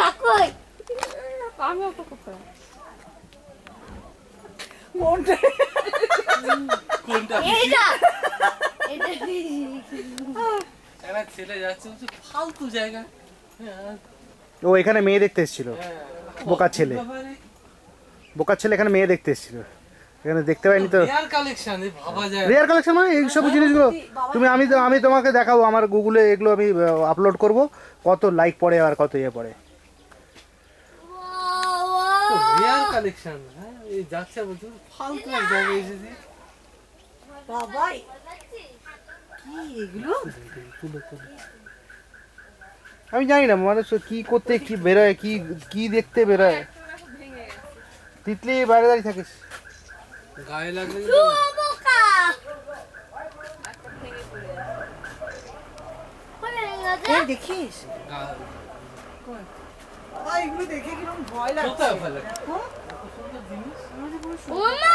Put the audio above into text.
রাখোই আমিও তো কোথায় কোনটা কোনটা এইটা এটা একটা ছেলে যাচ্ছে বলছে ফালতু জায়গা। ও এখানে মেয়ে দেখতে এসেছিল, বোকার ছেলে এখানে মেয়ে দেখতে এসেছিল, এখানে দেখতে পাইনি তো। রেয়ার কালেকশন, ভাবা যায় রেয়ার কালেকশন মানে এইসব জিনিসগুলো তুমি আমি তোমাকে দেখাবো, আমার গুগলে এগুলো আমি আপলোড করব, কত লাইক পড়ে আর কত ইয়ে পড়ে। Rare collection. হ্যাঁ এই যাচ্ছে বলছে ফালতু এক জায়গায় এসেছি। বাবা কি এগুলো? আমি জানি না মানুষ কি করতে কি বেরোয়, কি দেখতে বেরোয়। তিতলি বাইরে দাঁড়িয়ে থাকিস, গায়ে লাগলে বোকা এই দেখিস বাবা, এগুলো দেখে কিরকম ভয় লাগছে। কোথায় ফেলে? হ্যাঁ? এত সুন্দর জিনিস। ওমা